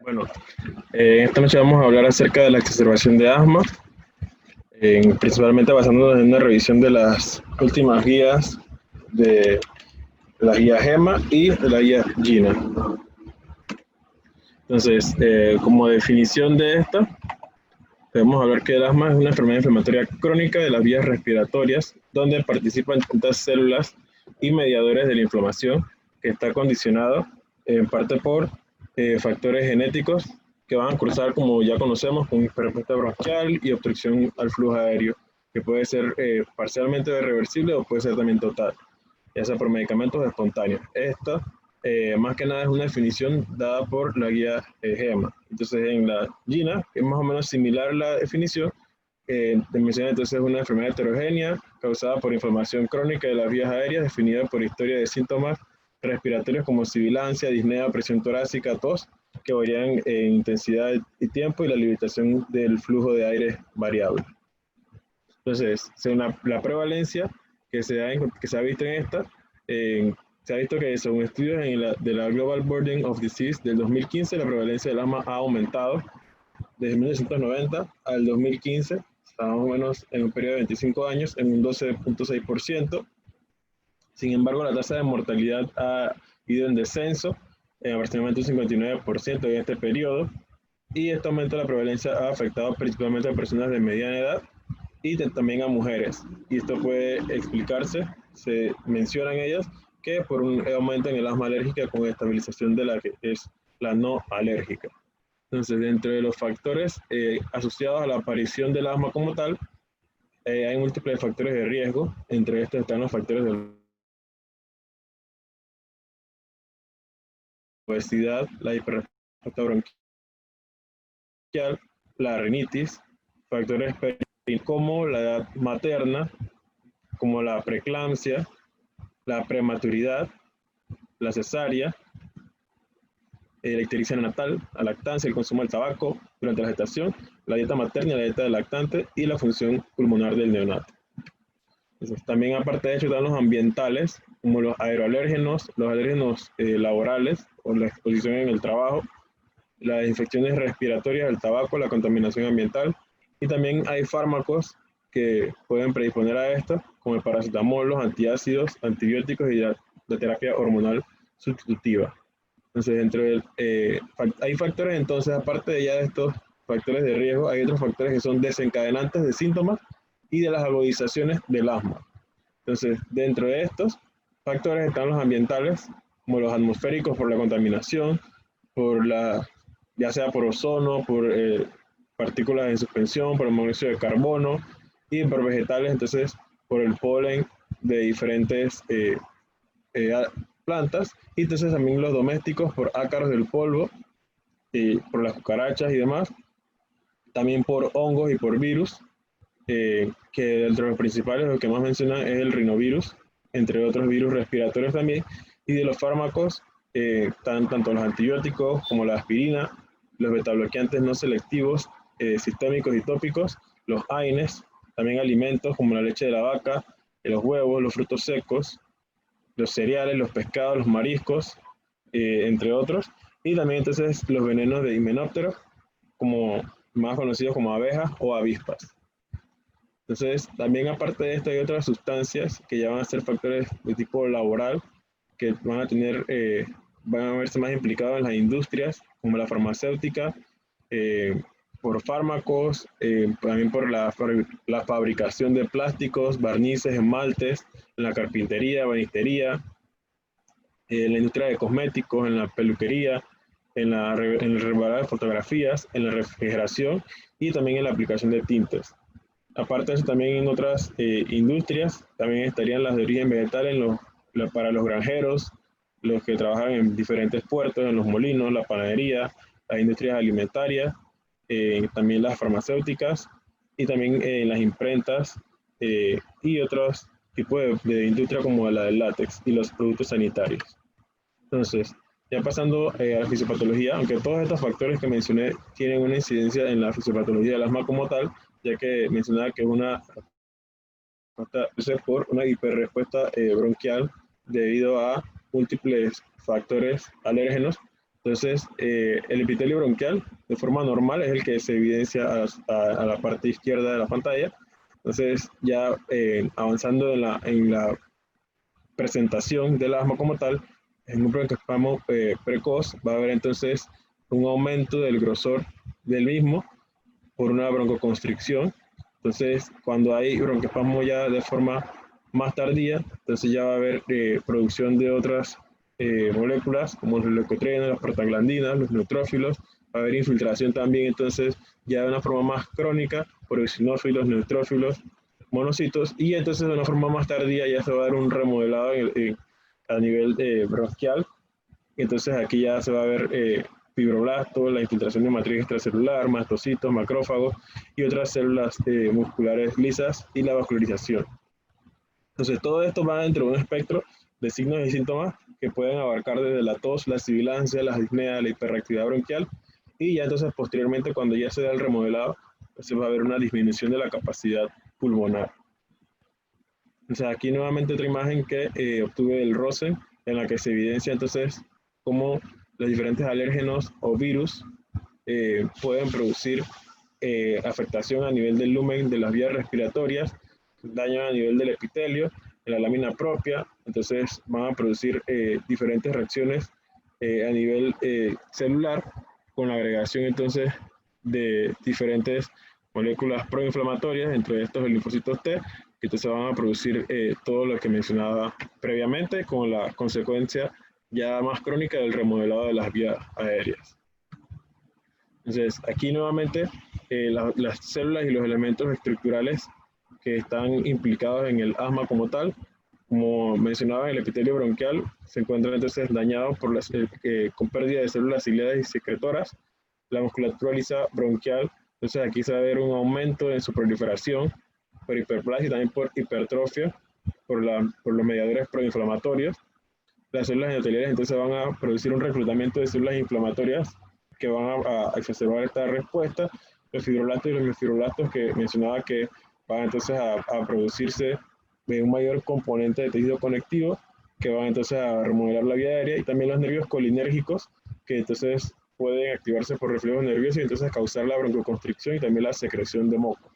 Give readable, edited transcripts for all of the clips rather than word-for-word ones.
Bueno, en esta noche vamos a hablar acerca de la exacerbación de asma, principalmente basándonos en una revisión de las últimas guías de la guía GEMA y de la guía GINA. Entonces, como definición de esta, podemos hablar que el asma es una enfermedad inflamatoria crónica de las vías respiratorias, donde participan tantas células y mediadores de la inflamación, que está condicionado en parte por factores genéticos que van a cruzar, como ya conocemos, con hiperrespuesta bronquial y obstrucción al flujo aéreo, que puede ser parcialmente reversible o puede ser también total, ya sea por medicamentos espontáneos. Esta, más que nada, es una definición dada por la guía GEMA. Entonces, en la GINA, que es más o menos similar la definición, te menciona entonces una enfermedad heterogénea causada por inflamación crónica de las vías aéreas, definida por historia de síntomas respiratorios como sibilancia, disnea, presión torácica, tos, que varían en intensidad y tiempo, y la limitación del flujo de aire variable. Entonces, según la prevalencia que se ha visto en esta, se ha visto que según estudios de la Global Burden of Disease del 2015, la prevalencia del asma ha aumentado desde 1990 al 2015, está más o menos en un periodo de 25 años, en un 12.6%. Sin embargo, la tasa de mortalidad ha ido en descenso, en aproximadamente un 59% en este periodo, y este aumento de la prevalencia ha afectado principalmente a personas de mediana edad y también a mujeres. Y esto puede explicarse, se mencionan ellas, que por un aumento en el asma alérgica con estabilización de la que es la no alérgica. Entonces, dentro de los factores asociados a la aparición del asma como tal, hay múltiples factores de riesgo. Entre estos están los factores de obesidad, la hiperrespuesta bronquial, la rinitis, factores como la edad materna, como la preeclampsia, la prematuridad, la cesárea, la ictericia neonatal, la lactancia, el consumo del tabaco durante la gestación, la dieta materna, la dieta del lactante y la función pulmonar del neonato. Entonces, también aparte de eso están los ambientales, como los aeroalérgenos, los alérgenos laborales o la exposición en el trabajo, las infecciones respiratorias del tabaco, la contaminación ambiental, y también hay fármacos que pueden predisponer a esto, como el paracetamol, los antiácidos, antibióticos y la terapia hormonal sustitutiva. Entonces, hay factores, entonces, aparte de ya de estos factores de riesgo, hay otros factores que son desencadenantes de síntomas y de las agudizaciones del asma. Entonces, dentro de estos factores están los ambientales, como los atmosféricos por la contaminación, por ya sea por ozono, por partículas en suspensión, por el monóxido de carbono, y por vegetales, entonces, por el polen de diferentes eh, plantas, y entonces también los domésticos por ácaros del polvo, y por las cucarachas y demás, también por hongos y por virus, que entre los principales, lo que más mencionan es el rinovirus, entre otros virus respiratorios también, y de los fármacos, están tanto los antibióticos como la aspirina, los betabloqueantes no selectivos, sistémicos y tópicos, los AINES, también alimentos como la leche de la vaca, los huevos, los frutos secos, los cereales, los pescados, los mariscos, entre otros, y también entonces los venenos de himenópteros, como más conocidos como abejas o avispas. Entonces, también aparte de esto hay otras sustancias que ya van a ser factores de tipo laboral, que van a van a verse más implicados en las industrias, como la farmacéutica, por fármacos, también por la fabricación de plásticos, barnices, esmaltes, en la carpintería, ebanistería, en la industria de cosméticos, en la peluquería, en el revelado de fotografías, en la refrigeración y también en la aplicación de tintes. Aparte de eso, también en otras industrias, también estarían las de origen vegetal para los granjeros, los que trabajan en diferentes puertos, en los molinos, la panadería, las industrias alimentarias, también las farmacéuticas y también las imprentas y otros tipos de industria como la del látex y los productos sanitarios. Entonces, ya pasando a la fisiopatología, aunque todos estos factores que mencioné tienen una incidencia en la fisiopatología del asma como tal, ya que mencionaba que es una por una hiperrespuesta bronquial debido a múltiples factores alérgenos, Entonces, el epitelio bronquial, de forma normal, es el que se evidencia a la parte izquierda de la pantalla. Entonces, ya avanzando en la presentación del asma como tal, en un broncoespasmo precoz va a haber entonces un aumento del grosor del mismo por una broncoconstricción. Entonces, cuando hay broncoespasmo ya de forma más tardía, entonces ya va a haber producción de otras moléculas como los leucotrienos, las prostaglandinas, los neutrófilos, va a haber infiltración también, entonces ya de una forma más crónica por eosinófilos, neutrófilos, monocitos, y entonces de una forma más tardía ya se va a dar un remodelado a nivel bronquial, entonces aquí ya se va a ver fibroblastos, la infiltración de matriz extracelular, mastocitos, macrófagos y otras células musculares lisas y la vascularización. Entonces todo esto va dentro de un espectro de signos y síntomas que pueden abarcar desde la tos, la sibilancia, la disnea, la hiperactividad bronquial, y ya entonces posteriormente cuando ya se da el remodelado, pues se va a ver una disminución de la capacidad pulmonar. Entonces aquí nuevamente otra imagen que obtuve del Rosen, en la que se evidencia entonces cómo los diferentes alérgenos o virus pueden producir afectación a nivel del lumen de las vías respiratorias, daño a nivel del epitelio, en la lámina propia, entonces van a producir diferentes reacciones a nivel celular con la agregación entonces de diferentes moléculas proinflamatorias, entre estos el linfocitos T, que entonces van a producir todo lo que mencionaba previamente, con la consecuencia ya más crónica del remodelado de las vías aéreas. Entonces, aquí nuevamente las células y los elementos estructurales que están implicados en el asma como tal, como mencionaba, el epitelio bronquial se encuentra entonces dañado por con pérdida de células ciliadas y secretoras, la musculatura lisa bronquial, entonces aquí se va a ver un aumento en su proliferación por hiperplasia y también por hipertrofia, por los mediadores proinflamatorios. Las células endoteliales entonces van a producir un reclutamiento de células inflamatorias que van a exacerbar esta respuesta. Los fibroblastos y los neofibroblastos que mencionaba que van entonces a producirse de un mayor componente de tejido conectivo que van entonces a remodelar la vía aérea, y también los nervios colinérgicos que entonces pueden activarse por reflejos nerviosos y entonces causar la broncoconstricción y también la secreción de moco.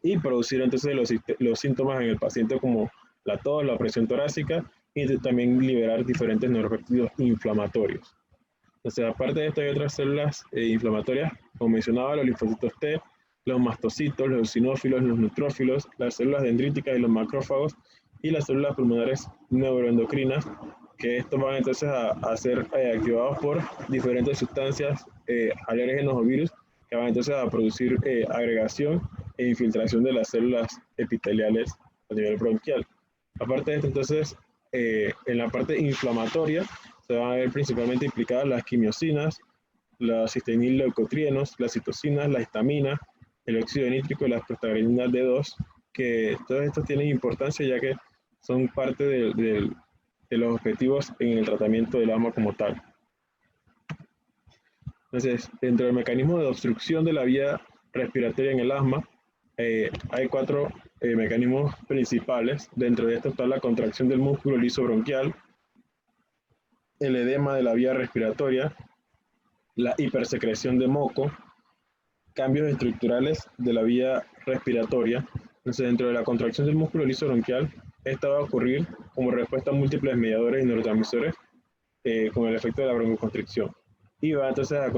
Y producir entonces los síntomas en el paciente como la tos, la presión torácica, y también liberar diferentes neuropéptidos inflamatorios. Entonces, aparte de esto, hay otras células inflamatorias, como mencionaba, los linfocitos T, los mastocitos, los eosinófilos, los neutrófilos, las células dendríticas y los macrófagos, y las células pulmonares neuroendocrinas, que estos van entonces a ser activados por diferentes sustancias, alérgenos o virus, que van entonces a producir agregación e infiltración de las células epiteliales a nivel bronquial. Aparte de esto, entonces, en la parte inflamatoria, se van a ver principalmente implicadas las quimiosinas, los cistenil-leucotrienos, las citocinas, la histamina, el óxido nítrico y las prostaglandinas D2, que todos estos tienen importancia ya que son parte de los objetivos en el tratamiento del asma como tal. Entonces, dentro del mecanismo de obstrucción de la vía respiratoria en el asma, hay cuatro mecanismos principales. Dentro de esto está la contracción del músculo liso bronquial, el edema de la vía respiratoria, la hipersecreción de moco, cambios estructurales de la vía respiratoria. Entonces, dentro de la contracción del músculo liso bronquial, esta va a ocurrir como respuesta a múltiples mediadores y neurotransmisores con el efecto de la broncoconstricción. Y va entonces a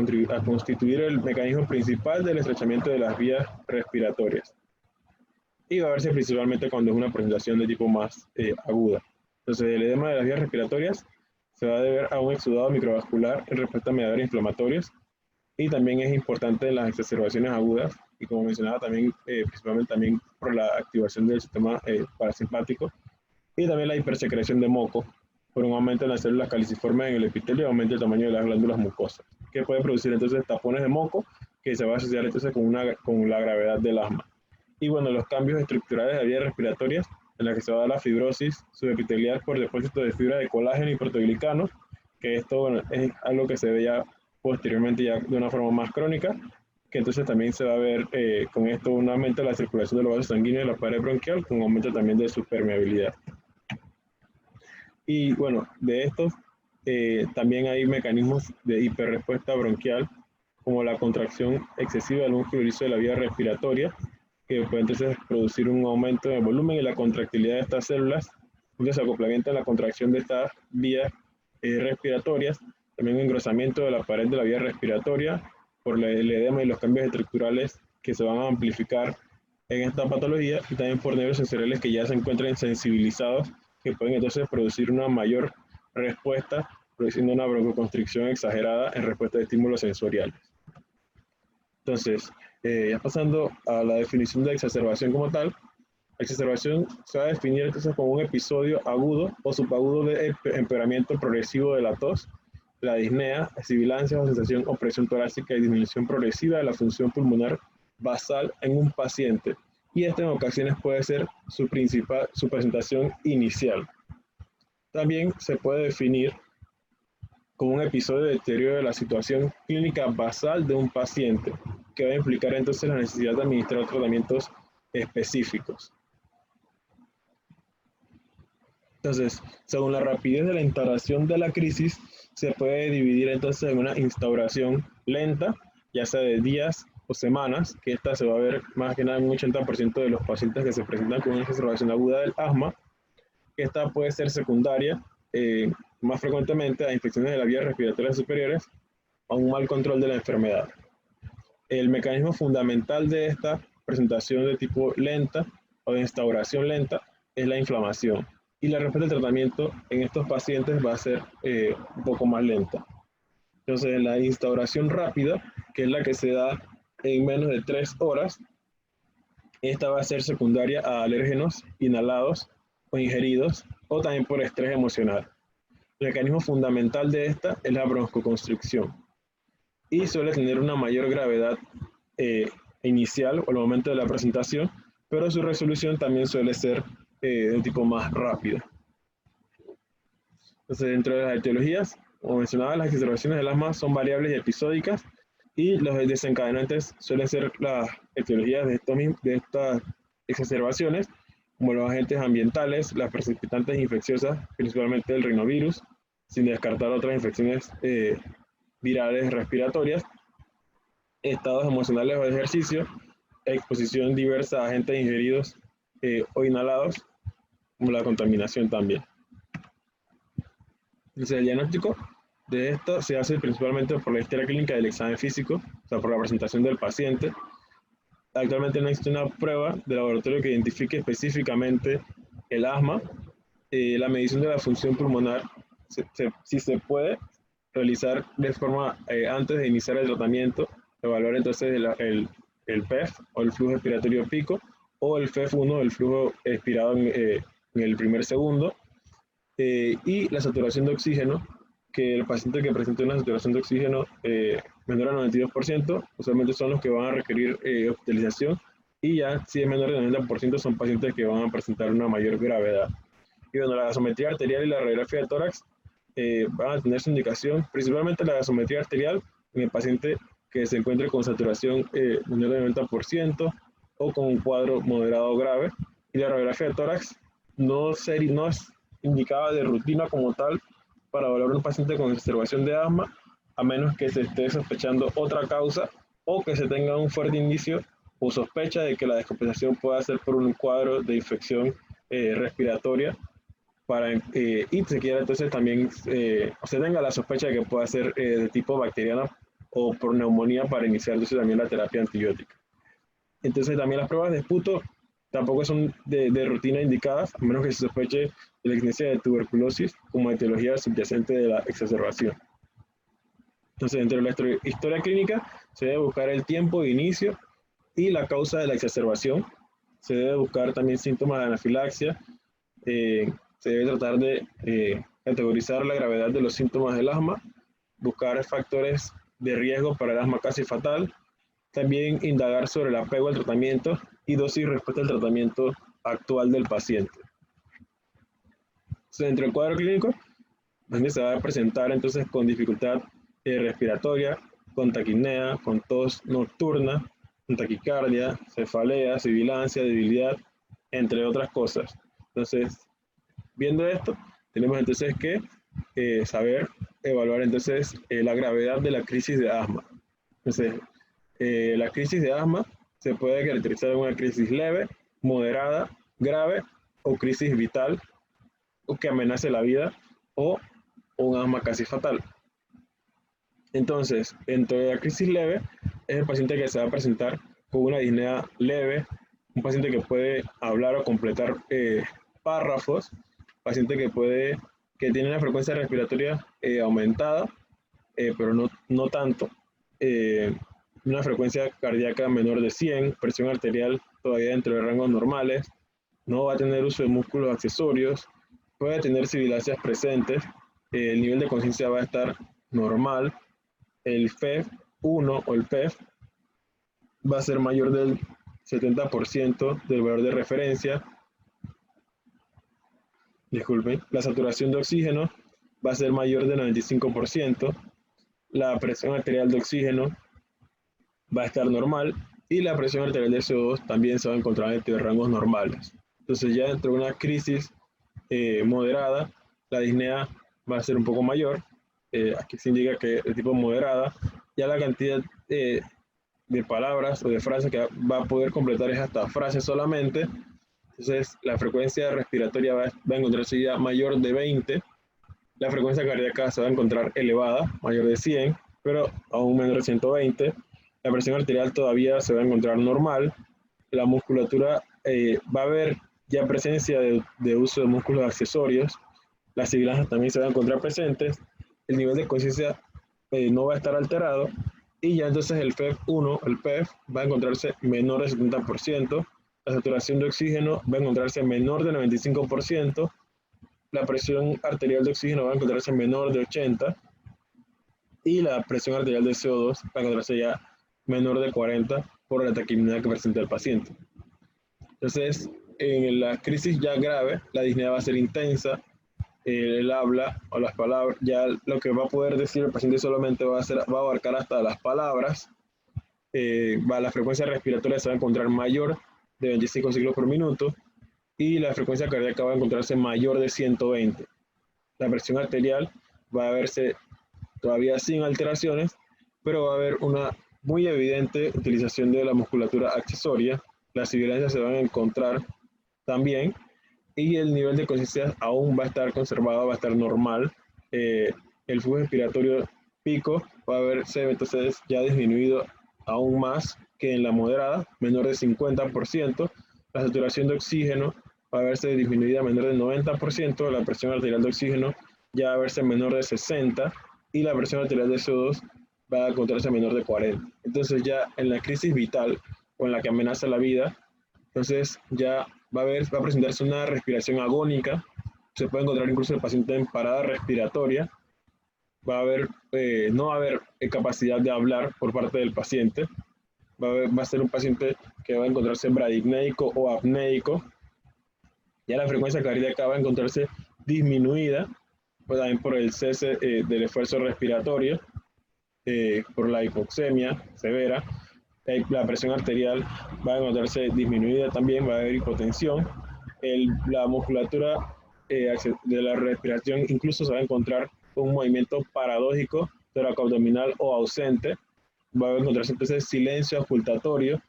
constituir el mecanismo principal del estrechamiento de las vías respiratorias. Y va a verse principalmente cuando es una presentación de tipo más aguda. Entonces, el edema de las vías respiratorias se va a deber a un exudado microvascular en respuesta a mediadores inflamatorios, y también es importante en las exacerbaciones agudas, y como mencionaba también, principalmente también por la activación del sistema parasimpático, y también la hipersecreción de moco, por un aumento en las células caliciformes en el epitelio y aumento el tamaño de las glándulas mucosas, que puede producir entonces tapones de moco, que se va a asociar entonces con la gravedad del asma. Y bueno, los cambios estructurales de vías respiratorias, en la que se va a dar la fibrosis subepitelial por depósito de fibra de colágeno y proteoglicano, que esto, bueno, es algo que se ve ya posteriormente ya de una forma más crónica, que entonces también se va a ver con esto un aumento de la circulación de los vasos sanguíneos de la pared bronquial, con un aumento también de su permeabilidad. Y bueno, de estos También hay mecanismos de hiperrespuesta bronquial, como la contracción excesiva del músculo liso de la vía respiratoria, que puede entonces producir un aumento en el volumen y la contractilidad de estas células, un desacoplamiento en la contracción de estas vías respiratorias, también un engrosamiento de la pared de la vía respiratoria por el edema y los cambios estructurales que se van a amplificar en esta patología, y también por nervios sensoriales que ya se encuentran sensibilizados, que pueden entonces producir una mayor respuesta, produciendo una broncoconstricción exagerada en respuesta de estímulos sensoriales. Entonces, ya pasando a la definición de exacerbación como tal, la exacerbación se va a definir entonces como un episodio agudo o subagudo de empeoramiento progresivo de la tos, la disnea, sibilancia o sensación o presión torácica y disminución progresiva de la función pulmonar basal en un paciente. Y esta en ocasiones puede ser su presentación inicial. También se puede definir como un episodio de deterioro de la situación clínica basal de un paciente, que va a implicar entonces la necesidad de administrar tratamientos específicos. Entonces, según la rapidez de la instauración de la crisis, se puede dividir entonces en una instauración lenta, ya sea de días o semanas, que esta se va a ver más que nada en un 80% de los pacientes que se presentan con una exacerbación aguda del asma, que esta puede ser secundaria, más frecuentemente a infecciones de las vías respiratorias superiores o a un mal control de la enfermedad. El mecanismo fundamental de esta presentación de tipo lenta o de instauración lenta es la inflamación, y la respuesta al tratamiento en estos pacientes va a ser un poco más lenta. Entonces, la instauración rápida, que es la que se da en menos de 3 horas, esta va a ser secundaria a alérgenos inhalados o ingeridos, o también por estrés emocional. El mecanismo fundamental de esta es la broncoconstricción, y suele tener una mayor gravedad inicial o al momento de la presentación, pero su resolución también suele ser de un tipo más rápido. Entonces, dentro de las etiologías, como mencionaba, las exacerbaciones del asma son variables y episódicas, y los desencadenantes suelen ser las etiologías de estas exacerbaciones, como los agentes ambientales, las precipitantes infecciosas, principalmente el rinovirus, sin descartar otras infecciones virales respiratorias, estados emocionales o de ejercicio, exposición diversa a agentes ingeridos o inhalados, como la contaminación también. Entonces, el diagnóstico de esto se hace principalmente por la historia clínica del examen físico, o sea, por la presentación del paciente. Actualmente no existe una prueba de laboratorio que identifique específicamente el asma. La medición de la función pulmonar, si se puede realizar de forma antes de iniciar el tratamiento, evaluar entonces el PEF o el flujo expiratorio pico, o el FEF1, el flujo expirado en el primer segundo, y la saturación de oxígeno, que el paciente que presente una saturación de oxígeno menor al 92%, usualmente son los que van a requerir hospitalización, y ya si es menor del 90% son pacientes que van a presentar una mayor gravedad. Y bueno, la gasometría arterial y la radiografía de tórax van a tener su indicación, principalmente la gasometría arterial en el paciente que se encuentre con saturación menor del 90% o con un cuadro moderado o grave, y la radiografía de tórax no es indicada de rutina como tal para valorar un paciente con exacerbación de asma, a menos que se esté sospechando otra causa o que se tenga un fuerte indicio o sospecha de que la descompensación pueda ser por un cuadro de infección respiratoria, y se quiera entonces también, o se tenga la sospecha de que pueda ser de tipo bacteriano o por neumonía, para iniciar entonces también la terapia antibiótica. Entonces también las pruebas de esputo tampoco son de rutina indicadas, a menos que se sospeche de la existencia de tuberculosis como etiología subyacente de la exacerbación. Entonces, dentro de la historia clínica, se debe buscar el tiempo de inicio y la causa de la exacerbación. Se debe buscar también síntomas de anafilaxia. Se debe tratar de categorizar la gravedad de los síntomas del asma, buscar factores de riesgo para el asma casi fatal, también indagar sobre el apego al tratamiento y dosis y respuesta al tratamiento actual del paciente. Entonces, dentro del cuadro clínico, se va a presentar entonces con dificultad respiratoria, con taquipnea, con tos nocturna, con taquicardia, cefalea, sibilancia, debilidad, entre otras cosas. Entonces, viendo esto, tenemos entonces que saber evaluar entonces la gravedad de la crisis de asma. Entonces, la crisis de asma se puede caracterizar en una crisis leve, moderada, grave o crisis vital o que amenace la vida o un asma casi fatal. Entonces, dentro de la crisis leve es el paciente que se va a presentar con una disnea leve, un paciente que puede hablar o completar párrafos, paciente que tiene una frecuencia respiratoria aumentada, pero no tanto, una frecuencia cardíaca menor de 100, presión arterial todavía dentro de rangos normales, no va a tener uso de músculos accesorios, puede tener sibilancias presentes, el nivel de conciencia va a estar normal, el FEV1 o el PEF va a ser mayor del 70% del valor de referencia. Disculpen, la saturación de oxígeno va a ser mayor del 95%, la presión arterial de oxígeno va a estar normal y la presión arterial de CO2 también se va a encontrar entre rangos normales. Entonces ya dentro de una crisis moderada, la disnea va a ser un poco mayor, aquí se indica que de tipo moderada, ya la cantidad de palabras o de frases que va a poder completar es hasta frases solamente. Entonces la frecuencia respiratoria va a encontrarse ya mayor de 20, la frecuencia cardíaca se va a encontrar elevada, mayor de 100, pero aún menor de 120, la presión arterial todavía se va a encontrar normal, la musculatura va a haber ya presencia de uso de músculos accesorios, las sibilancias también se van a encontrar presentes, el nivel de conciencia no va a estar alterado, y ya entonces el FEV1, el PEF, va a encontrarse menor del 70%, la saturación de oxígeno va a encontrarse menor del 95%, la presión arterial de oxígeno va a encontrarse menor de 80 y la presión arterial de CO2 va a encontrarse ya menor de 40 por la taquipnea que presenta el paciente. Entonces, en la crisis ya grave, la disnea va a ser intensa, el habla o las palabras, ya lo que va a poder decir el paciente solamente va a abarcar hasta las palabras, la frecuencia respiratoria se va a encontrar mayor de 25 ciclos por minuto y la frecuencia cardíaca va a encontrarse mayor de 120. La presión arterial va a verse todavía sin alteraciones, pero va a haber una muy evidente utilización de la musculatura accesoria, las sibilancias se van a encontrar también y el nivel de conciencia aún va a estar conservado, va a estar normal. El flujo respiratorio pico va a verse entonces ya disminuido aún más que en la moderada, menor de 50%. La saturación de oxígeno va a verse disminuida a menor del 90%, la presión arterial de oxígeno ya va a verse menor de 60 y la presión arterial de CO2 va a encontrarse menor de 40. Entonces ya en la crisis vital o en la que amenaza la vida, entonces ya va a presentarse una respiración agónica, se puede encontrar incluso el paciente en parada respiratoria, no va a haber capacidad de hablar por parte del paciente, va a ser un paciente que va a encontrarse bradipneico o apneico, ya la frecuencia cardíaca va a encontrarse disminuida, pues también por el cese del esfuerzo respiratorio, por la hipoxemia severa, la presión arterial va a encontrarse disminuida también, va a haber hipotensión, la musculatura de la respiración incluso se va a encontrar con un movimiento paradójico, toracoabdominal o ausente, va a encontrarse entonces silencio auscultatorio,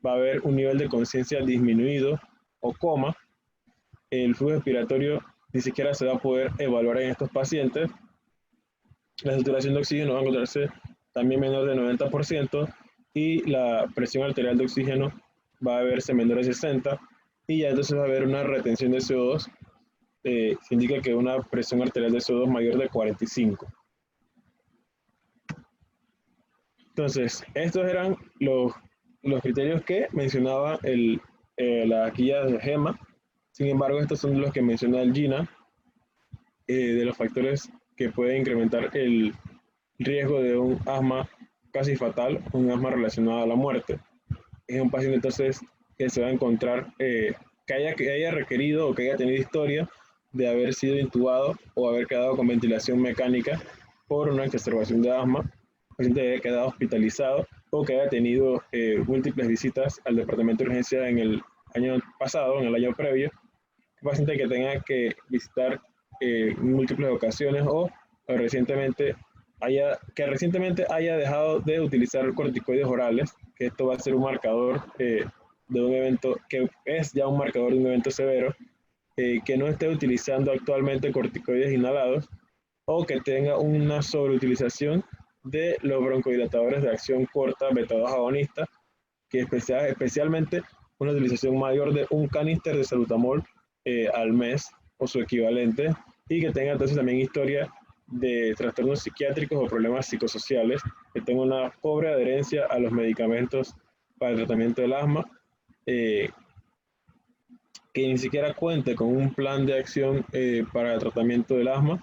va a haber un nivel de conciencia disminuido o coma, el flujo respiratorio ni siquiera se va a poder evaluar en estos pacientes, la saturación de oxígeno va a encontrarse también menor del 90% y la presión arterial de oxígeno va a verse menor de 60 y ya entonces va a haber una retención de CO2, se indica que una presión arterial de CO2 mayor de 45. Entonces, estos eran los criterios que mencionaba la guía de GEMA. Sin embargo, estos son los que menciona el GINA, de los factores que pueden incrementar el riesgo de un asma casi fatal, un asma relacionado a la muerte. Es un paciente entonces que se va a encontrar que haya requerido o que haya tenido historia de haber sido intubado o haber quedado con ventilación mecánica por una exacerbación de asma, paciente que haya quedado hospitalizado o que haya tenido múltiples visitas al departamento de urgencia en el año pasado, en el año previo, paciente que tenga que visitar en múltiples ocasiones o recientemente haya dejado de utilizar corticoides orales, que esto va a ser un marcador de un evento, que es ya un marcador de un evento severo, que no esté utilizando actualmente corticoides inhalados o que tenga una sobreutilización de los broncodilatadores de acción corta beta-2 agonistas, que especialmente una utilización mayor de un caníster de salbutamol al mes o su equivalente, y que tenga entonces también historia de trastornos psiquiátricos o problemas psicosociales, que tenga una pobre adherencia a los medicamentos para el tratamiento del asma, que ni siquiera cuente con un plan de acción para el tratamiento del asma,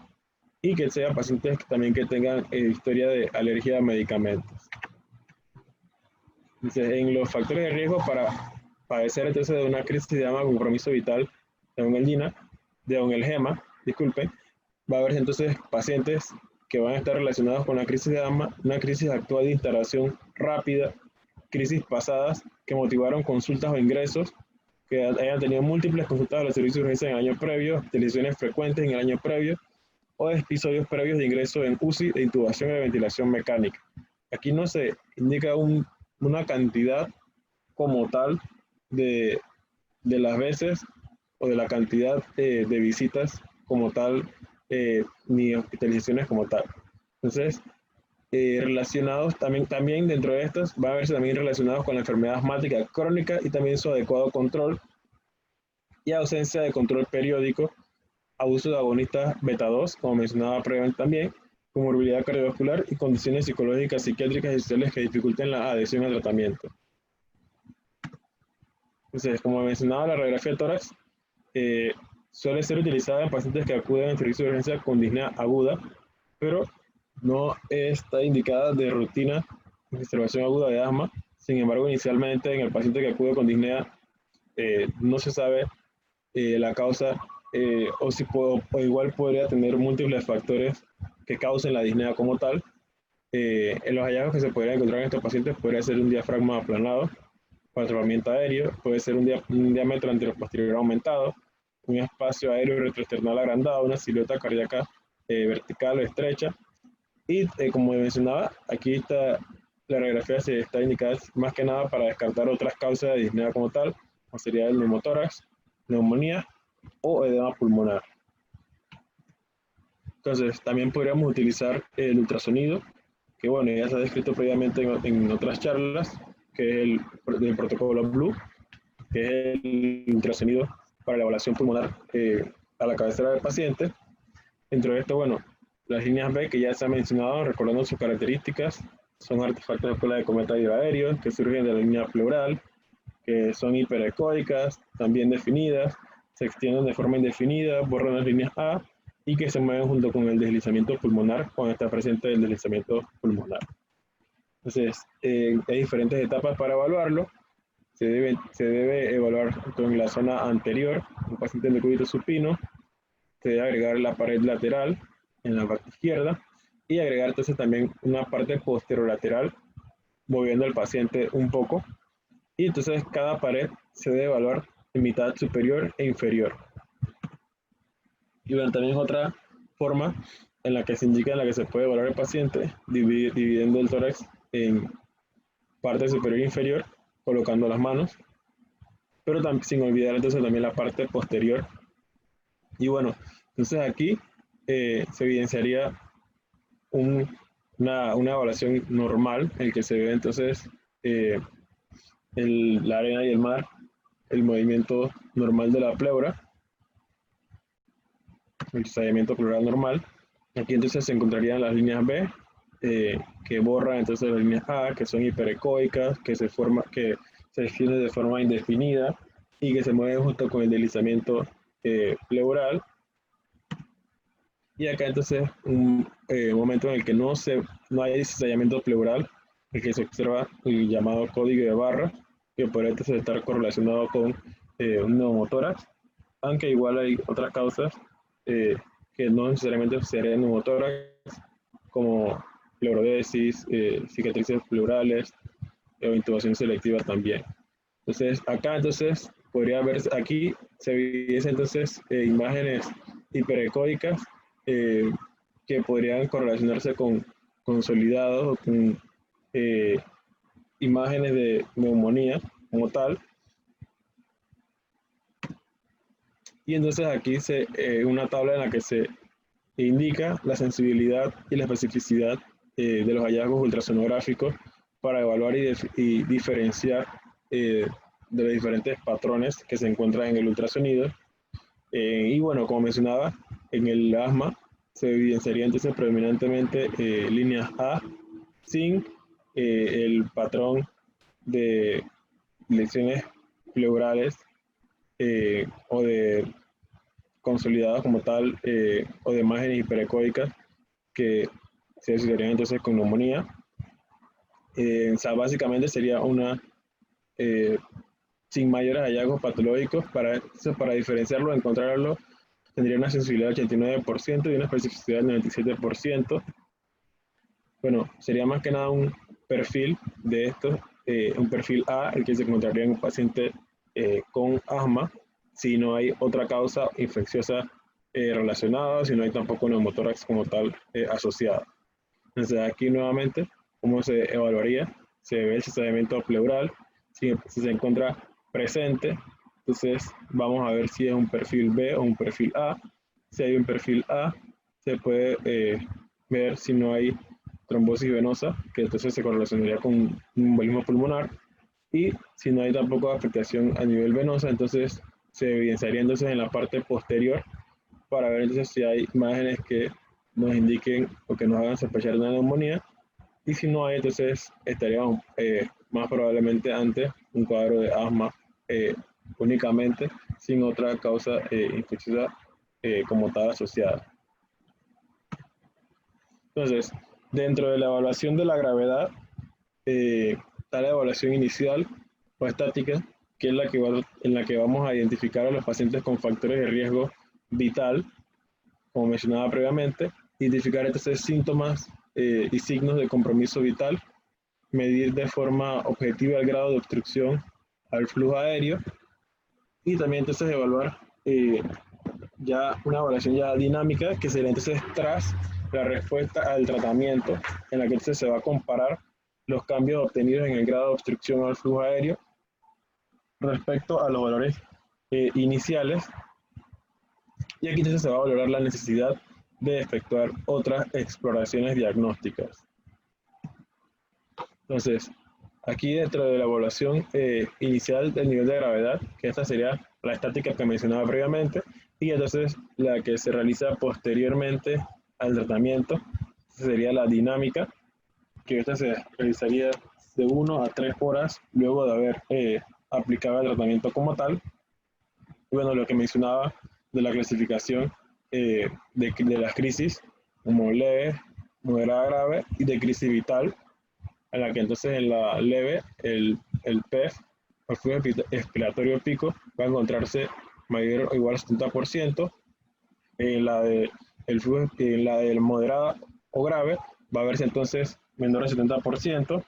y que sean pacientes también que tengan historia de alergia a medicamentos. Entonces, en los factores de riesgo para padecer entonces de una crisis de asma con compromiso vital de un ELGEMA, disculpen, va a haber entonces pacientes que van a estar relacionados con la crisis de asma, una crisis actual de instalación rápida, crisis pasadas que motivaron consultas o ingresos, que hayan tenido múltiples consultas a los servicios de urgencia en el año previo, utilizaciones frecuentes en el año previo, o episodios previos de ingreso en UCI de intubación y de ventilación mecánica. Aquí no se indica una cantidad como tal de las veces o de la cantidad de visitas como tal, ni hospitalizaciones como tal. Entonces, relacionados también dentro de estas, va a verse también relacionados con la enfermedad asmática crónica y también su adecuado control y ausencia de control periódico, abuso de agonistas beta-2, como mencionaba previamente también, comorbilidad cardiovascular y condiciones psicológicas, psiquiátricas y sociales que dificulten la adhesión al tratamiento. Entonces, como mencionaba, la radiografía de tórax suele ser utilizada en pacientes que acuden al servicio de urgencia con disnea aguda, pero no está indicada de rutina en observación aguda de asma. Sin embargo, inicialmente en el paciente que acude con disnea no se sabe la causa, o igual podría tener múltiples factores que causen la disnea como tal. En los hallazgos que se podrían encontrar en estos pacientes podría ser un diafragma aplanado para tratamiento aéreo, puede ser un diámetro anteroposterior aumentado, un espacio aéreo retroesternal agrandado, una silueta cardíaca vertical o estrecha, y como mencionaba, aquí está la radiografía se está indicada más que nada para descartar otras causas de disnea como tal, como sería el neumotórax, neumonía o edema pulmonar. Entonces, también podríamos utilizar el ultrasonido, que bueno, ya se ha descrito previamente en otras charlas, que es el protocolo Blue, que es el ultrasonido para la evaluación pulmonar a la cabecera del paciente. Dentro de esto, bueno, las líneas B que ya se han mencionado, recordando sus características, son artefactos de cola de cometa hidroaéreos que surgen de la línea pleural, que son hiperecoicas, también definidas, se extienden de forma indefinida, borran las líneas A y que se mueven junto con el deslizamiento pulmonar cuando está presente el deslizamiento pulmonar. Entonces, hay diferentes etapas para evaluarlo. Se debe evaluar en la zona anterior, un paciente en decúbito supino, se debe agregar la pared lateral en la parte izquierda y agregar entonces también una parte posterolateral, moviendo al paciente un poco. Y entonces cada pared se debe evaluar en mitad superior e inferior. Y bueno, también es otra forma en la que se indica en la que se puede evaluar el paciente, dividiendo el tórax en parte superior e inferior, colocando las manos, pero sin olvidar entonces también la parte posterior. Y bueno, entonces aquí se evidenciaría una evaluación normal, en el que se ve entonces la arena y el mar, el movimiento normal de la pleura, el estallamiento pleural normal. Aquí entonces se encontrarían las líneas B, que borran entonces las líneas A, que son hiperecoicas, que se extienden de forma indefinida y que se mueven justo con el deslizamiento pleural. Y acá entonces un momento en el que no hay estallamiento pleural, el que se observa el llamado código de barra, que podría entonces estar correlacionado con un neumotórax, aunque igual hay otras causas que no necesariamente serían neumotórax, como pleurodesis, cicatrices pleurales o intubación selectiva también. Entonces, acá entonces podría verse, aquí se evidencian entonces imágenes hiperecoicas que podrían correlacionarse con consolidados o con imágenes de neumonía como tal. Y entonces aquí una tabla en la que se indica la sensibilidad y la especificidad de los hallazgos ultrasonográficos para evaluar y diferenciar de los diferentes patrones que se encuentran en el ultrasonido. Y bueno, como mencionaba, en el asma se evidenciaría entonces predominantemente líneas A sin el patrón de lesiones pleurales o de consolidadas como tal o de imágenes hiperecoicas que se asociarían entonces con neumonía. O sea, básicamente sería una sin mayores hallazgos patológicos. Para diferenciarlo, encontrarlo, tendría una sensibilidad del 89% y una especificidad del 97%. Bueno, sería más que nada un perfil de estos, un perfil A, el que se encontraría en un paciente con asma, si no hay otra causa infecciosa relacionada, si no hay tampoco neumotórax como tal asociada. Entonces aquí nuevamente, ¿cómo se evaluaría? Se ve el cesamiento pleural, si se encuentra presente, entonces vamos a ver si es un perfil B o un perfil A. Si hay un perfil A, se puede ver si no hay trombosis venosa, que entonces se correlacionaría con un embolismo pulmonar, y si no hay tampoco afectación a nivel venosa, entonces se evidenciaría entonces en la parte posterior para ver entonces si hay imágenes que nos indiquen o que nos hagan sospechar de una neumonía, y si no hay, entonces estaríamos más probablemente ante un cuadro de asma únicamente, sin otra causa infecciosa como tal asociada. Entonces, dentro de la evaluación de la gravedad, está la evaluación inicial o estática, que es en la que vamos a identificar a los pacientes con factores de riesgo vital, como mencionaba previamente, identificar entonces síntomas y signos de compromiso vital, medir de forma objetiva el grado de obstrucción al flujo aéreo, y también entonces evaluar ya una evaluación ya dinámica, que sería entonces tras la respuesta al tratamiento, en la que entonces se va a comparar los cambios obtenidos en el grado de obstrucción al flujo aéreo respecto a los valores iniciales, y aquí entonces se va a valorar la necesidad de efectuar otras exploraciones diagnósticas. Entonces, aquí dentro de la evaluación inicial del nivel de gravedad, que esta sería la estática que mencionaba previamente, y entonces la que se realiza posteriormente al tratamiento, sería la dinámica, que esta se realizaría de 1 a 3 horas luego de haber aplicado el tratamiento como tal. Y bueno, lo que mencionaba de la clasificación de las crisis, como leve, moderada, grave, y de crisis vital, en la que entonces en la leve el PEF, el flujo expiratorio pico, va a encontrarse mayor o igual al 70%, en la del moderada o grave va a verse entonces menor al 70%,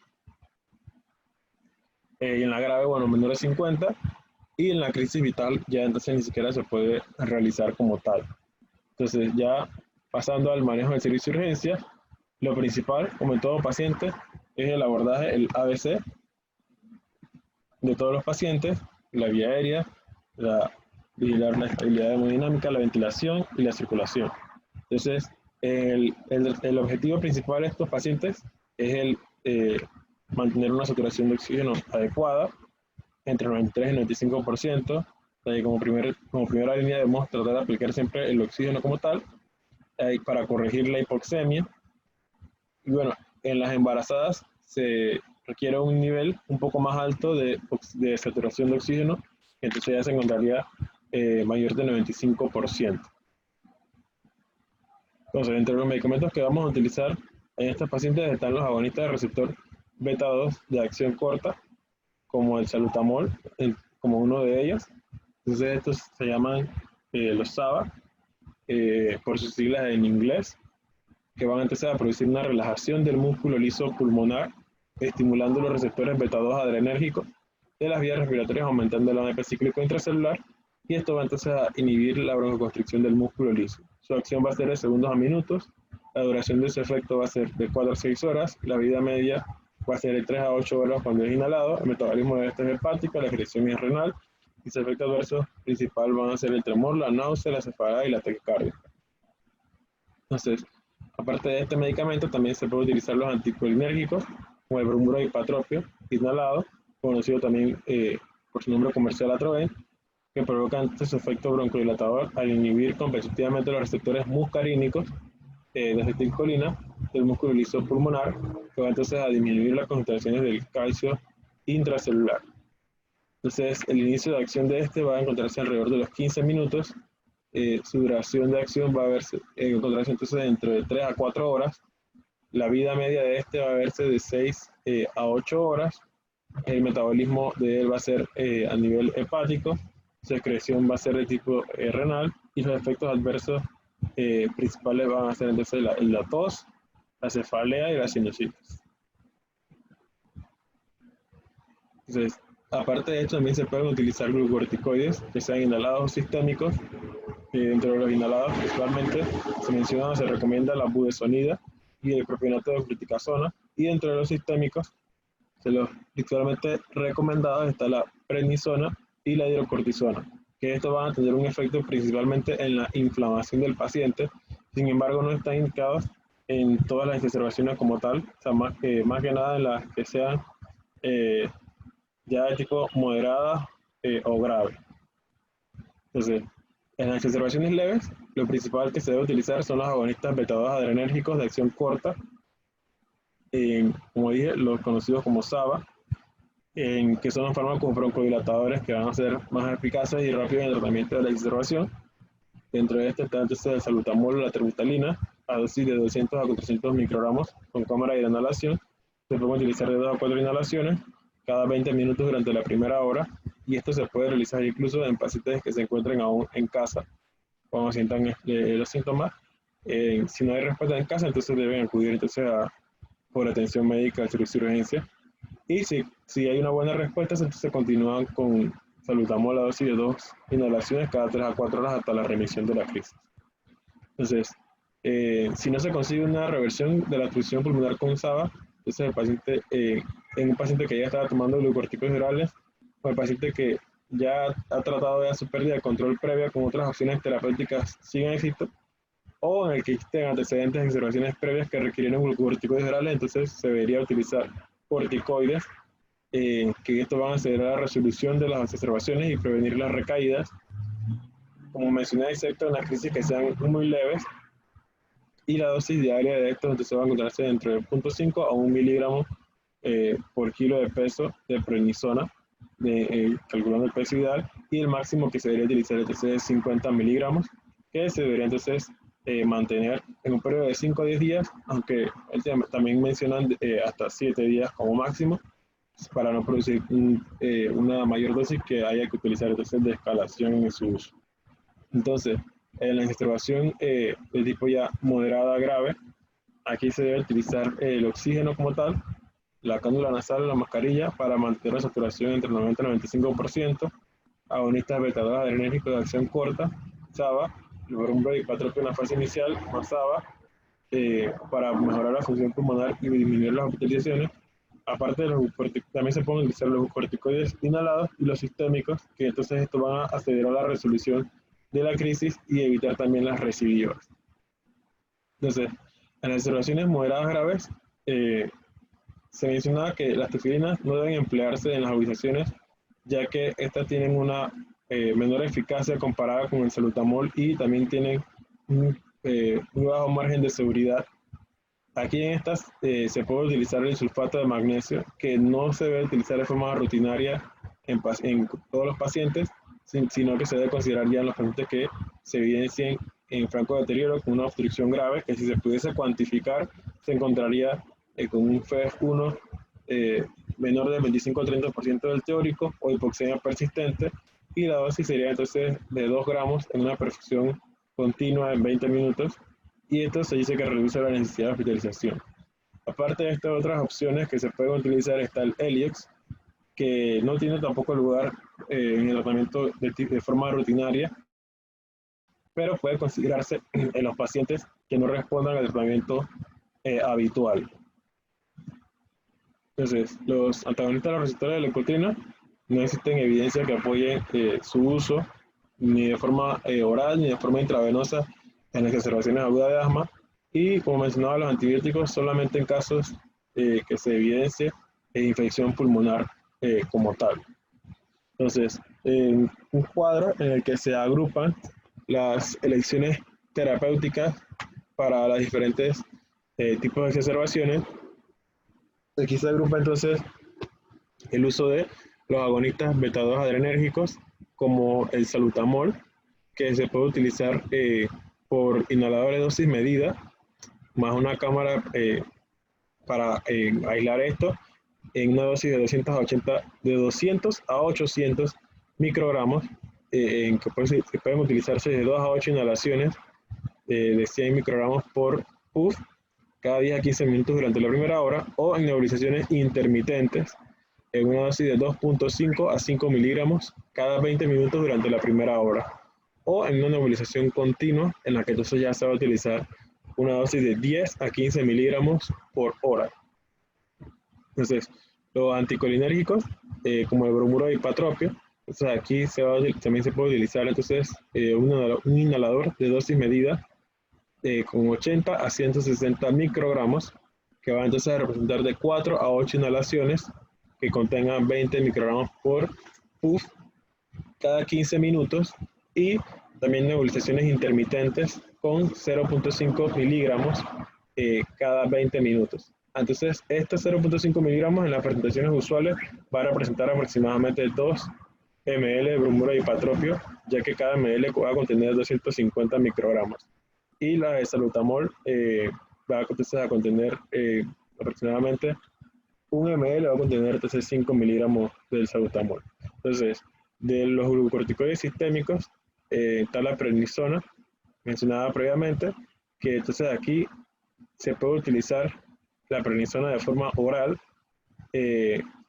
y en la grave, bueno, menor al 50%, y en la crisis vital ya entonces ni siquiera se puede realizar como tal. Entonces ya pasando al manejo del servicio de urgencia, lo principal, como en todo paciente, es el abordaje, el ABC de todos los pacientes, la vía aérea, vigilar la estabilidad hemodinámica, la ventilación y la circulación. Entonces, el objetivo principal de estos pacientes es mantener una saturación de oxígeno adecuada, entre 93 y 95%. Como primera línea debemos tratar de aplicar siempre el oxígeno como tal, para corregir la hipoxemia. Y bueno, en las embarazadas se requiere un nivel un poco más alto de saturación de oxígeno, entonces ya se encontraría mayor del 95%. Entonces, entre los medicamentos que vamos a utilizar en estos pacientes están los agonistas de receptor beta 2 de acción corta, como el salbutamol, como uno de ellos. Entonces estos se llaman los SABA, por sus siglas en inglés, que van a empezar a producir una relajación del músculo liso pulmonar, estimulando los receptores beta 2 adrenérgicos de las vías respiratorias, aumentando el AMP cíclico intracelular y esto va entonces a inhibir la broncoconstricción del músculo liso. Su acción va a ser de segundos a minutos, la duración de su efecto va a ser de 4 a 6 horas, la vida media va a ser de 3 a 8 horas cuando es inhalado, el metabolismo de este es hepático, la excreción es renal, y su efecto adverso principal van a ser el tremor, la náusea, la cefalea y la taquicardia. Entonces, aparte de este medicamento, también se puede utilizar los anticolinérgicos, como el bromuro hipatropio inhalado, conocido también por su nombre comercial Atroven, que provocan su efecto broncodilatador al inhibir competitivamente los receptores muscarínicos de acetilcolina del músculo liso pulmonar, que va entonces a disminuir las concentraciones del calcio intracelular. Entonces, el inicio de acción de este va a encontrarse alrededor de los 15 minutos. Su duración de acción va a encontrarse entonces dentro de 3 a 4 horas. La vida media de este va a verse de 6 a 8 horas. El metabolismo de él va a ser a nivel hepático. Su excreción va a ser de tipo renal y los efectos adversos principales van a ser entonces la tos, la cefalea y la sinusitis. Entonces, aparte de esto, también se pueden utilizar glucocorticoides, que sean inhalados o sistémicos. Dentro de los inhalados, principalmente, se menciona o se recomienda la budesonida y el propionato de fluticasona. Y dentro de los sistémicos, los principalmente recomendados está la prednisona y la hidrocortisona, que estos van a tener un efecto principalmente en la inflamación del paciente. Sin embargo, no están indicados en todas las exacerbaciones como tal, o sea, más que nada en las que sean ya de tipo moderada o grave. Entonces, en las exacerbaciones leves, lo principal que se debe utilizar son los agonistas beta-2 adrenérgicos de acción corta, como dije, los conocidos como SABA, que son los fármacos broncodilatadores que van a ser más eficaces y rápidos en el tratamiento de la exacerbación. Dentro de este está entonces el salbutamol o la terbutalina, a dosis de 200 a 400 microgramos con cámara de inhalación. Se pueden utilizar de 2 a 4 inhalaciones cada 20 minutos durante la primera hora, y esto se puede realizar incluso en pacientes que se encuentren aún en casa cuando sientan los síntomas. Si no hay respuesta en casa, entonces deben acudir entonces por atención médica al servicio de urgencia. Y si hay una buena respuesta, entonces se continúan con salbutamol a dosis de 2 inhalaciones cada 3 a 4 horas hasta la remisión de la crisis. Entonces, si no se consigue una reversión de la obstrucción pulmonar con SABA, entonces el paciente, en un paciente que ya estaba tomando glucorticoides orales, o el paciente que ya ha tratado ya su pérdida de control previa con otras opciones terapéuticas sin éxito, o en el que existen antecedentes de observaciones previas que requirieron glucorticoides orales, entonces se debería utilizar corticoides, que esto van a acelerar la resolución de las observaciones y prevenir las recaídas, como mencioné, excepto en las crisis que sean muy leves, y la dosis diaria de estos entonces va a encontrarse dentro de 0.5 a 1 miligramo por kilo de peso de prednisona, calculando el peso ideal, y el máximo que se debería utilizar entonces es 50 miligramos, que se debería entonces mantener en un periodo de 5 a 10 días, aunque también mencionan hasta 7 días como máximo, para no producir una mayor dosis que haya que utilizar entonces de escalación en su uso. Entonces, en la exacerbación de tipo ya moderada a grave, aquí se debe utilizar el oxígeno como tal, la cánula nasal o la mascarilla para mantener la saturación entre 90 y 95%, agonistas beta-2 adrenérgicos de acción corta, SABA, el bromuro hipatropio en la fase inicial, más SABA, para mejorar la función pulmonar y disminuir las hospitalizaciones. Aparte de también se pueden utilizar los corticoides inhalados y los sistémicos, que entonces esto van a acelerar la resolución de la crisis y evitar también las recidivas. Entonces, en las observaciones moderadas graves, se menciona que las tefilinas no deben emplearse en las agudizaciones, ya que estas tienen una menor eficacia comparada con el salbutamol y también tienen un bajo margen de seguridad. Aquí en estas se puede utilizar el sulfato de magnesio, que no se debe utilizar de forma rutinaria en todos los pacientes, sino que se debe considerar ya en los pacientes que se evidencien en franco deterioro con una obstrucción grave, que si se pudiese cuantificar, se encontraría con un FEV1 menor del 25 al 30% del teórico o hipoxemia persistente, y la dosis sería entonces de 2 gramos en una perfusión continua en 20 minutos, y esto se dice que reduce la necesidad de hospitalización. Aparte de estas otras opciones que se pueden utilizar está el Heliox, que no tiene tampoco lugar en el tratamiento de forma rutinaria, pero puede considerarse en los pacientes que no respondan al tratamiento habitual. Entonces, los antagonistas de los receptores de leucotriena no existen evidencia que apoyen su uso ni de forma oral ni de forma intravenosa en las exacerbaciones agudas de asma, y como mencionaba, los antibióticos solamente en casos que se evidencie infección pulmonar como tal. Entonces, un cuadro en el que se agrupan las elecciones terapéuticas para los diferentes tipos de exacerbaciones. Aquí se agrupa entonces el uso de los agonistas beta-2 adrenérgicos, como el salutamol, que se puede utilizar por inhalador de dosis medida, más una cámara para aislar esto, en una dosis de 200 a 800 microgramos, en que pueden utilizarse de 2 a 8 inhalaciones de 100 microgramos por puff, cada 10 a 15 minutos durante la primera hora, o en nebulizaciones intermitentes, en una dosis de 2.5 a 5 miligramos cada 20 minutos durante la primera hora, o en una nebulización continua, en la que entonces ya se va a utilizar una dosis de 10 a 15 miligramos por hora. Entonces, los anticolinérgicos, como el bromuro de hipatropio, entonces aquí también se puede utilizar entonces un inhalador de dosis medida con 80 a 160 microgramos, que va entonces a representar de 4 a 8 inhalaciones que contengan 20 microgramos por puff cada 15 minutos, y también nebulizaciones intermitentes con 0.5 miligramos cada 20 minutos. Entonces, estos 0.5 miligramos en las presentaciones usuales va a representar aproximadamente 2 ml de bromuro de hipatropio, ya que cada ml va a contener 250 microgramos. Y la de salutamol va entonces a contener aproximadamente 1 ml, va a contener entonces 5 miligramos del salutamol. Entonces, de los glucocorticoides sistémicos, está la prednisona, mencionada previamente, que entonces aquí se puede utilizar la prednisona de forma oral,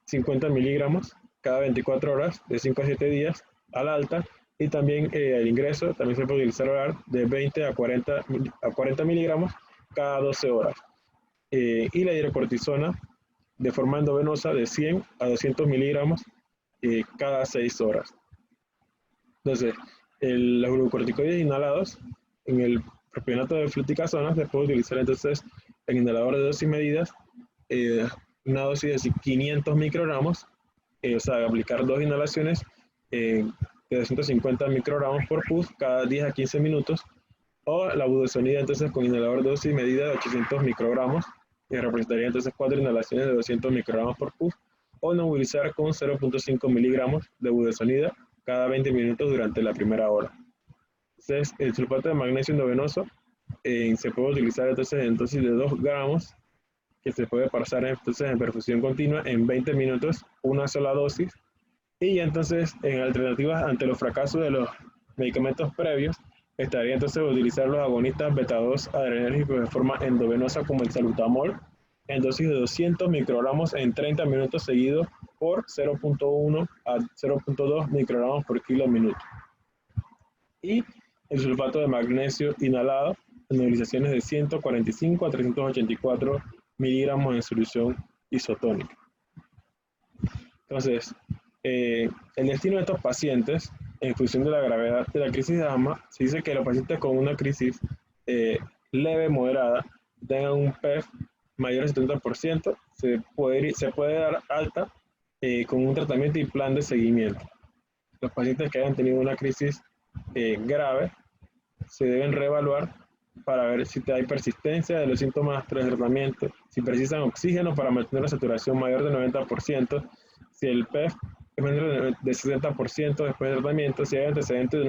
50 miligramos cada 24 horas, de 5 a 7 días, al alta, y también el ingreso también se puede utilizar oral de 20 a 40 miligramos cada 12 horas. Y la hidrocortisona de forma endovenosa de 100 a 200 miligramos cada 6 horas. Entonces, los glucocorticoides inhalados en el propionato de fluticasona se puede utilizar entonces en inhalador de dosis medidas, una dosis de 500 microgramos, o sea, aplicar 2 inhalaciones de 250 microgramos por puff cada 10 a 15 minutos, o la budesonida entonces con inhalador de dosis medida de 800 microgramos, que representaría entonces 4 inhalaciones de 200 microgramos por puff, o nebulizar con 0.5 miligramos de budesonida cada 20 minutos durante la primera hora. Entonces, el sulfato de magnesio endovenoso se puede utilizar entonces en dosis de 2 gramos, que se puede pasar entonces en perfusión continua en 20 minutos, una sola dosis. Y entonces, en alternativas ante los fracasos de los medicamentos previos, estaría entonces utilizar los agonistas beta-2 adrenérgicos de forma endovenosa, como el salutamol, en dosis de 200 microgramos en 30 minutos seguidos por 0.1 a 0.2 microgramos por kilo minuto. Y el sulfato de magnesio inhalado en nebulizaciones de 145 a 384 miligramos en solución isotónica. Entonces, el destino de estos pacientes, en función de la gravedad de la crisis de asma, se dice que los pacientes con una crisis leve, moderada, tengan un PEF mayor al 70%, se puede dar alta con un tratamiento y plan de seguimiento. Los pacientes que hayan tenido una crisis grave se deben reevaluar para ver si hay persistencia de los síntomas tras el tratamiento, si precisan oxígeno para mantener la saturación mayor del 90%, si el PEF es menor de 60% después del tratamiento, si hay antecedentes de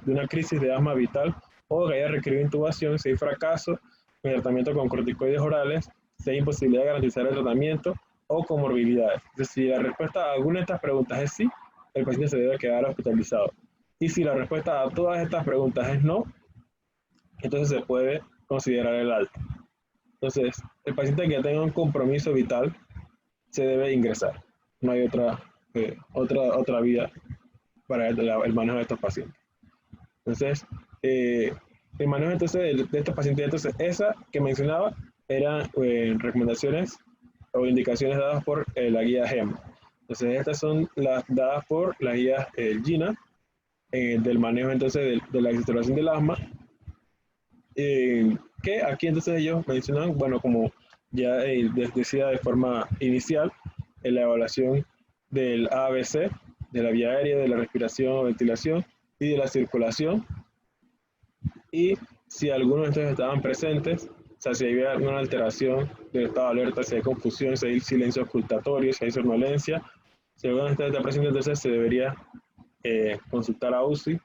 una crisis de asma vital o que haya requerido intubación, si hay fracaso en el tratamiento con corticoides orales, si hay imposibilidad de garantizar el tratamiento o comorbilidades. Entonces, si la respuesta a alguna de estas preguntas es sí, el paciente se debe quedar hospitalizado. Y si la respuesta a todas estas preguntas es no, entonces se puede considerar el alta. Entonces, el paciente que tenga un compromiso vital se debe ingresar. No hay otra otra vía para el manejo de estos pacientes. Entonces, el manejo entonces de estos pacientes, entonces esa que mencionaba eran recomendaciones o indicaciones dadas por la guía GEM. Entonces estas son las dadas por la guía GINA del manejo entonces de la exacerbación del asma, que aquí entonces ellos mencionan, bueno, como ya decía de forma inicial, en la evaluación del ABC, de la vía aérea, de la respiración o ventilación y de la circulación, y si algunos de estos estaban presentes, o sea, si había alguna alteración del estado de alerta, si hay confusión, si hay silencio ocultatorio, si hay somnolencia, si alguno de estos está presente, entonces se debería consultar a UCI,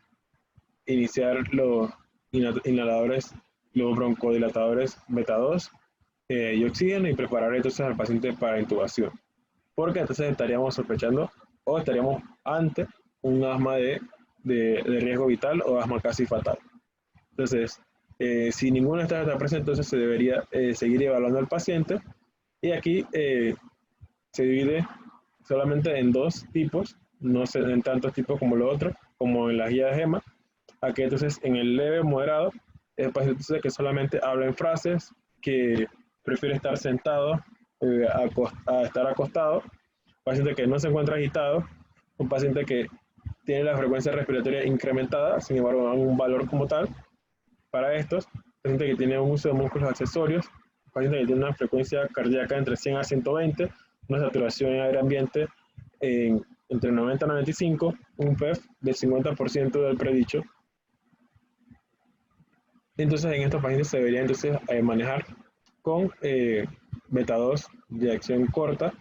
iniciar los inhaladores, los broncodilatadores beta 2 y oxígeno, y preparar entonces al paciente para intubación. Porque entonces estaríamos sospechando o estaríamos ante un asma de riesgo vital o asma casi fatal. Entonces, si ninguno de estos está presente, entonces se debería seguir evaluando al paciente. Y aquí se divide solamente en dos tipos, no en tantos tipos como lo otro, como en la guía de GEMA. Aquí entonces en el leve moderado, es el paciente entonces que solamente habla en frases, que prefiere estar sentado a estar acostado, paciente que no se encuentra agitado, un paciente que tiene la frecuencia respiratoria incrementada, sin embargo, un valor como tal. Para estos, paciente que tiene un uso de músculos accesorios, paciente que tiene una frecuencia cardíaca entre 100 a 120, una saturación en aire ambiente entre 90 y 95, un PEF del 50% del predicho. Entonces, en estos pacientes se debería entonces manejar con beta 2 de acción corta,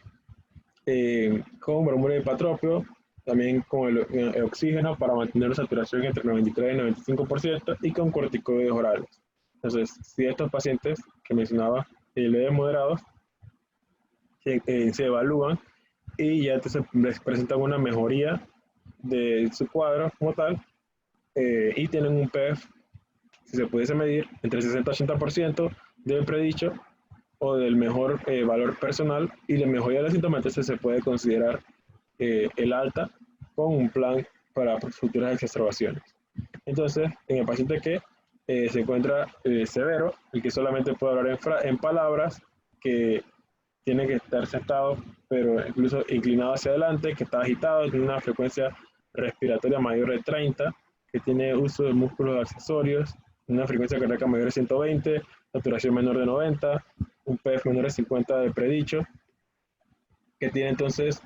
con bromuro hipatropio, también con el oxígeno para mantener la saturación entre 93 y 95%, y con corticoides orales. Entonces, si estos pacientes que mencionaba, leves moderados, se evalúan y ya entonces les presentan una mejoría de su cuadro como tal, y tienen un PEF, si se pudiese medir, entre 60 y 80% del predicho o del mejor valor personal, y la mejoría de la sintomatología se puede considerar el alta con un plan para futuras exacerbaciones. Entonces, en el paciente que se encuentra severo, el que solamente puede hablar en palabras, que tiene que estar sentado, pero incluso inclinado hacia adelante, que está agitado, tiene una frecuencia respiratoria mayor de 30, que tiene uso de músculos accesorios, una frecuencia cardíaca mayor de 120, saturación menor de 90, un PEF menor de 50 de predicho, que tiene entonces,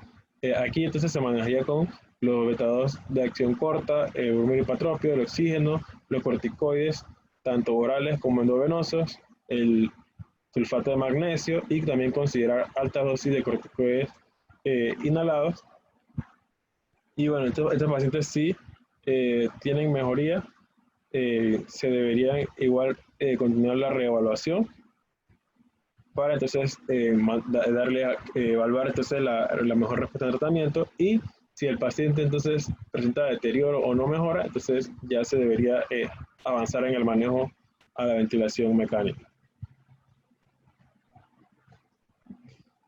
aquí entonces se manejaría con los beta 2 de acción corta, el bromuro hipatropio, el oxígeno, los corticoides, tanto orales como endovenosos, el sulfato de magnesio, y también considerar alta dosis de corticoides inhalados. Y bueno, estos pacientes sí tienen mejoría, se debería igual continuar la reevaluación para entonces evaluar entonces la mejor respuesta de tratamiento, y si el paciente entonces presenta deterioro o no mejora, entonces ya se debería avanzar en el manejo a la ventilación mecánica.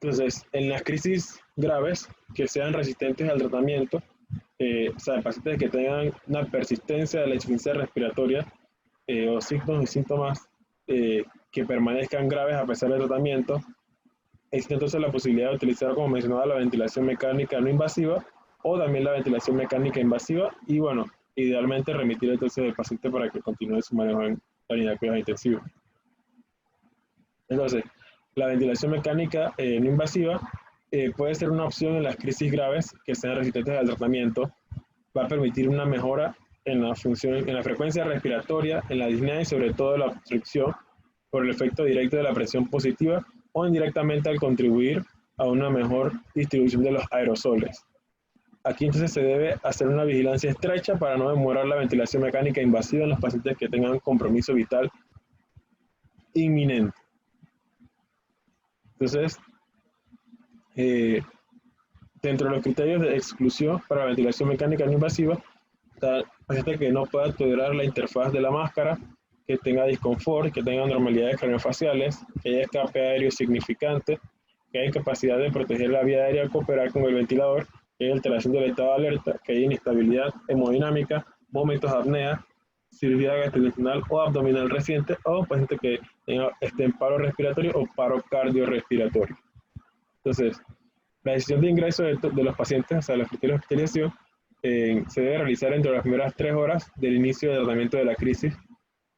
Entonces, en las crisis graves que sean resistentes al tratamiento, o sea, pacientes que tengan una persistencia de la insuficiencia respiratoria o signos y síntomas que permanezcan graves a pesar del tratamiento, existe entonces la posibilidad de utilizar, como mencionaba, la ventilación mecánica no invasiva o también la ventilación mecánica invasiva, y bueno, idealmente remitir entonces al paciente para que continúe su manejo en la unidad de cuidados intensivos. Entonces, la ventilación mecánica no invasiva puede ser una opción en las crisis graves que sean resistentes al tratamiento. Va a permitir una mejora en la función, en la frecuencia respiratoria, en la disnea y sobre todo la obstrucción por el efecto directo de la presión positiva o indirectamente al contribuir a una mejor distribución de los aerosoles. Aquí entonces se debe hacer una vigilancia estrecha para no demorar la ventilación mecánica invasiva en los pacientes que tengan compromiso vital inminente. Entonces, dentro de los criterios de exclusión para ventilación mecánica no invasiva, está el paciente que no pueda tolerar la interfaz de la máscara, que tenga disconfort, que tenga anormalidades craneofaciales, que haya escape aéreo significante, que haya incapacidad de proteger la vía aérea al cooperar con el ventilador, que hay alteración del estado de alerta, que hay inestabilidad hemodinámica, momentos de apnea, cirugía gastrointestinal o abdominal reciente, o paciente que esté en paro respiratorio o paro cardiorrespiratorio. Entonces, la decisión de ingreso de los pacientes, o sea, los criterios de hospitalización, se debe realizar entre las primeras 3 horas del inicio del tratamiento de la crisis,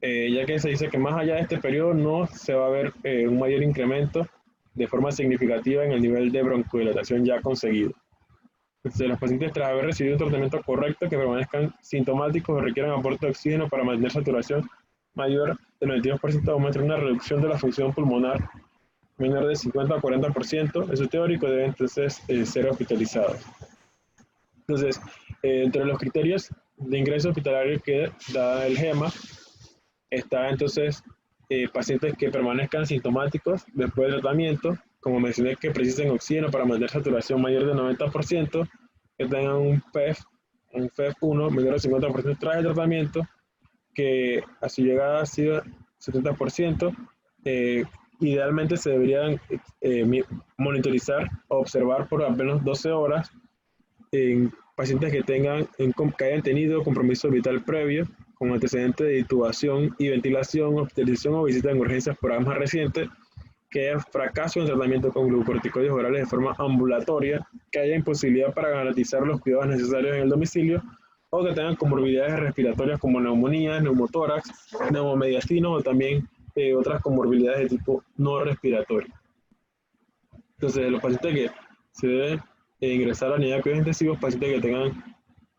ya que se dice que más allá de este periodo no se va a ver un mayor incremento de forma significativa en el nivel de broncodilatación ya conseguido. Entonces, los pacientes tras haber recibido un tratamiento correcto que permanezcan sintomáticos o requieran aporte de oxígeno para mantener saturación mayor del 92% o muestran una reducción de la función pulmonar menor de 50 a 40%, eso es teórico, deben entonces ser hospitalizados. Entonces, entre los criterios de ingreso hospitalario que da el GEMA, está entonces pacientes que permanezcan sintomáticos después del tratamiento, como mencioné, que precisen oxígeno para mantener saturación mayor del 90%, que tengan un FEV1 menor del 50% tras el tratamiento, que a su llegada ha sido 70%, idealmente se deberían monitorizar o observar por al menos 12 horas en pacientes que hayan tenido compromiso vital previo, con antecedentes de intubación y ventilación, hospitalización o visita en urgencias por más recientes, que haya fracaso en tratamiento con glucocorticoides orales de forma ambulatoria, que haya imposibilidad para garantizar los cuidados necesarios en el domicilio, o que tengan comorbilidades respiratorias como neumonía, neumotórax, neumomediastino o también otras comorbilidades de tipo no respiratorio. Entonces, los pacientes que se deben ingresar a la unidad de cuidados intensivos, pacientes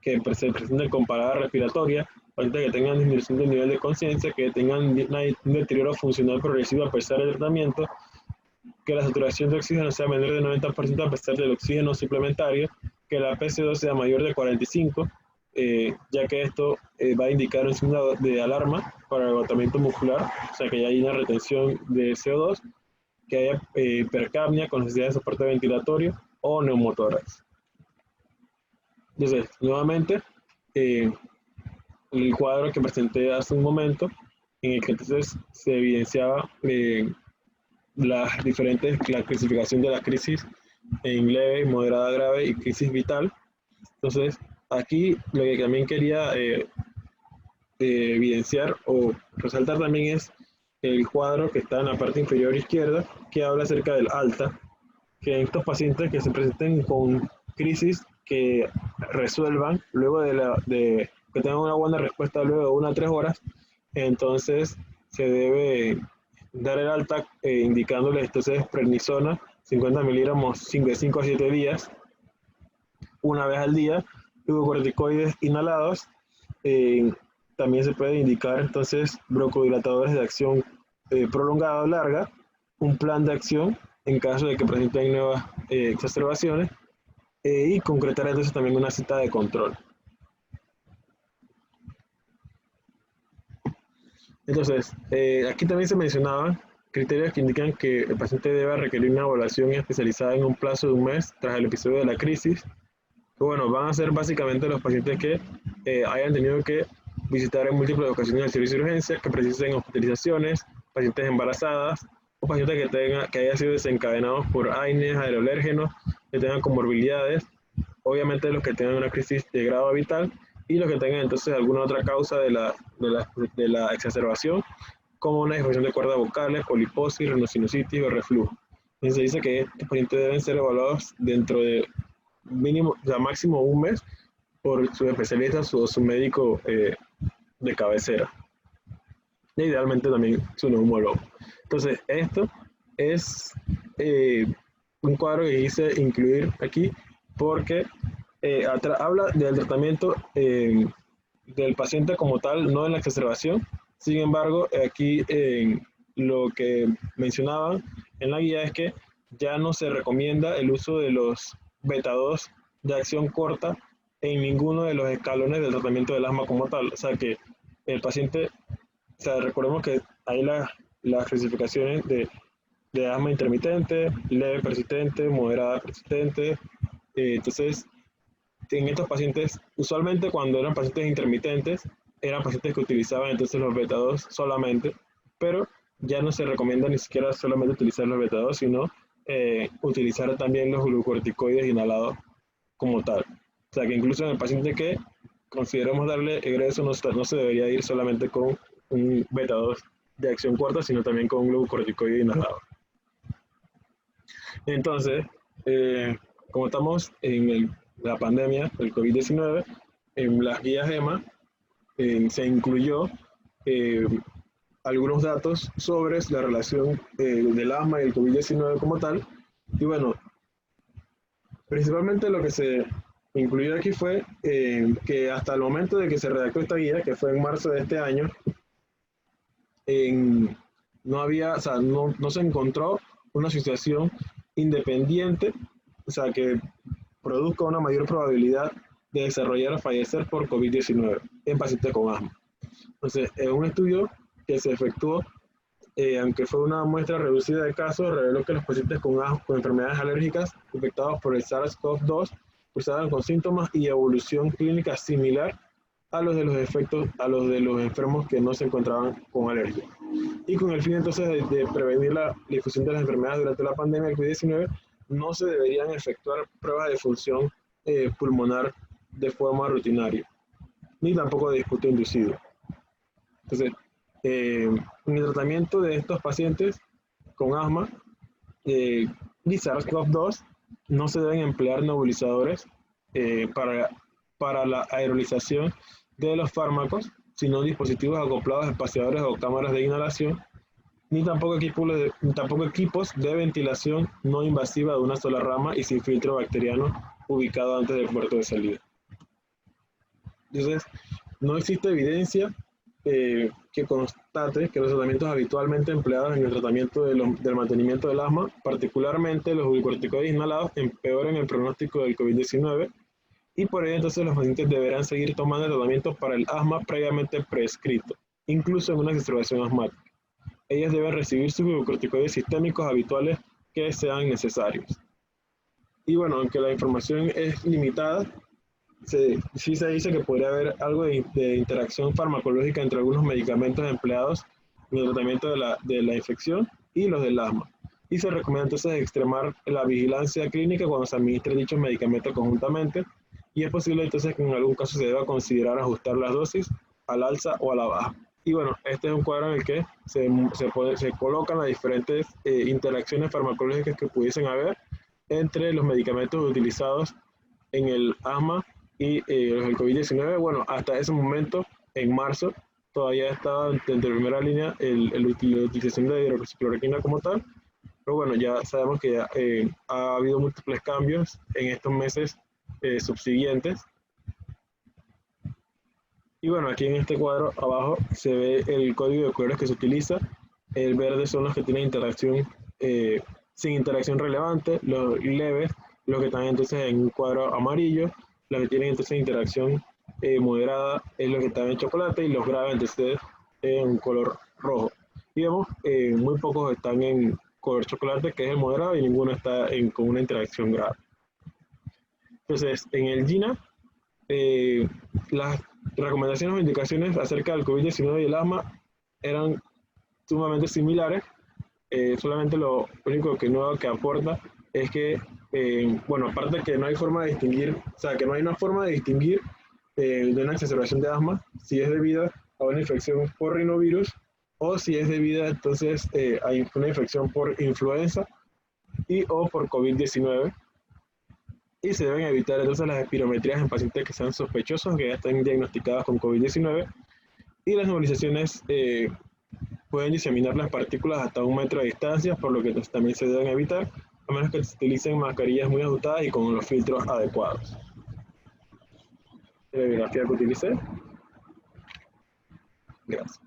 que presenten con parada respiratoria, pacientes que tengan disminución del nivel de conciencia, que tengan un deterioro funcional progresivo a pesar del tratamiento, que la saturación de oxígeno sea menor del 90% a pesar del oxígeno suplementario, que la PC2 sea mayor de 45, ya que esto va a indicar un signo de alarma para el agotamiento muscular, o sea que ya hay una retención de CO2, que haya hipercapnia con necesidad de soporte ventilatorio o neumotórax. Entonces, nuevamente, el cuadro que presenté hace un momento, en el que entonces se evidenciaba la clasificación de la crisis en leve, moderada, grave y crisis vital. Entonces, aquí lo que también quería evidenciar o resaltar también es el cuadro que está en la parte inferior izquierda, que habla acerca del alta, que en estos pacientes que se presenten con crisis que resuelvan luego de que tengan una buena respuesta luego de 1 a 3 horas, entonces se debe dar el alta indicándoles entonces prednisona 50 miligramos de 5 a 7 días, una vez al día, glucocorticoides inhalados. También se puede indicar entonces broncodilatadores de acción prolongada o larga, un plan de acción en caso de que presenten nuevas exacerbaciones, y concretar entonces también una cita de control. Entonces, aquí también se mencionaban criterios que indican que el paciente debe requerir una evaluación especializada en un plazo de 1 mes tras el episodio de la crisis. Que, bueno, van a ser básicamente los pacientes que hayan tenido que visitar en múltiples ocasiones el servicio de urgencia, que precisen hospitalizaciones, pacientes embarazadas, o pacientes que hayan sido desencadenados por AINES, aeroalérgenos, que tengan comorbilidades, obviamente los que tengan una crisis de grado vital, y los que tengan entonces alguna otra causa de la exacerbación, como una disfunción de cuerdas vocales, poliposis, rhinosinusitis o reflujo. Y se dice que estos pacientes deben ser evaluados dentro de mínimo, o sea, máximo 1 mes por sus especialistas o su médico de cabecera. E idealmente también su neumólogo. Entonces, esto es un cuadro que quise incluir aquí porque habla del tratamiento del paciente como tal, no en la exacerbación. Sin embargo, aquí lo que mencionaban en la guía es que ya no se recomienda el uso de los beta-2 de acción corta en ninguno de los escalones del tratamiento del asma como tal. O sea que el paciente, o sea, recordemos que hay las clasificaciones de asma intermitente, leve persistente, moderada persistente. Entonces, en estos pacientes, usualmente cuando eran pacientes intermitentes, eran pacientes que utilizaban entonces los beta-2 solamente, pero ya no se recomienda ni siquiera solamente utilizar los beta-2, sino utilizar también los glucocorticoides inhalados como tal. O sea, que incluso en el paciente que consideramos darle egreso no se debería ir solamente con un beta 2 de acción corta, sino también con un glucocorticoide inhalado. Entonces, como estamos en la pandemia del COVID-19, en las guías EMA se incluyó algunos datos sobre la relación del asma y el COVID-19 como tal. Y bueno, principalmente lo que se incluyó aquí fue que hasta el momento de que se redactó esta guía, que fue en marzo de este año, no había, o sea, no se encontró una situación independiente, o sea, que produzca una mayor probabilidad de desarrollar o fallecer por COVID-19 en pacientes con asma. Entonces, un estudio que se efectuó, aunque fue una muestra reducida de casos, reveló que los pacientes con enfermedades alérgicas infectados por el SARS-CoV-2 cursaban con síntomas y evolución clínica similar a los de los enfermos que no se encontraban con alergia. Y con el fin entonces de prevenir la difusión de las enfermedades durante la pandemia del COVID-19, no se deberían efectuar pruebas de función pulmonar de forma rutinaria, ni tampoco de disputa inducido. Entonces, en el tratamiento de estos pacientes con asma y SARS-CoV-2 no se deben emplear nebulizadores para la aerolización de los fármacos, sino dispositivos acoplados a espaciadores o cámaras de inhalación, ni tampoco equipos de ventilación no invasiva de una sola rama y sin filtro bacteriano ubicado antes del puerto de salida. Entonces, no existe evidencia que constate que los tratamientos habitualmente empleados en el tratamiento del mantenimiento del asma, particularmente los glucocorticoides inhalados, empeoren el pronóstico del COVID-19 y por ello entonces los pacientes deberán seguir tomando el tratamiento para el asma previamente prescrito, incluso en una exacerbación asmática. Ellos deben recibir sus glucocorticoides sistémicos habituales que sean necesarios. Y bueno, aunque la información es limitada, sí se dice que podría haber algo de interacción farmacológica entre algunos medicamentos empleados en el tratamiento de la infección y los del asma. Y se recomienda entonces extremar la vigilancia clínica cuando se administre dichos medicamentos conjuntamente, y es posible entonces que en algún caso se deba considerar ajustar las dosis al alza o a la baja. Y bueno, este es un cuadro en el que se colocan las diferentes interacciones farmacológicas que pudiesen haber entre los medicamentos utilizados en el asma y el COVID-19. Bueno, hasta ese momento, en marzo, todavía estaba en primera línea la utilización de hidroxicloroquina como tal, pero bueno, ya sabemos que ya, ha habido múltiples cambios en estos meses subsiguientes. Y bueno, aquí en este cuadro abajo se ve el código de colores que se utiliza. El verde son los que tienen interacción sin interacción relevante, los leves, los que están entonces en un cuadro amarillo, los que tienen entonces interacción moderada es los que están en chocolate, y los graves entonces en color rojo. Y vemos muy pocos están en color chocolate, que es el moderado, y ninguno está con una interacción grave. Entonces, en el GINA, las recomendaciones o indicaciones acerca del COVID-19 y el asma eran sumamente similares. Solamente lo único que nuevo que aporta es que, bueno, aparte que no hay forma de distinguir, o sea, que no hay una forma de distinguir de una exacerbación de asma si es debida a una infección por rinovirus o si es debida entonces a una infección por influenza o por COVID-19. Y se deben evitar entonces las espirometrías en pacientes que sean sospechosos, que ya estén diagnosticados con COVID-19, y las nebulizaciones pueden diseminar las partículas hasta 1 metro de distancia, por lo que también se deben evitar, a menos que se utilicen mascarillas muy ajustadas y con los filtros adecuados. La bibliografía que utilicé. Gracias.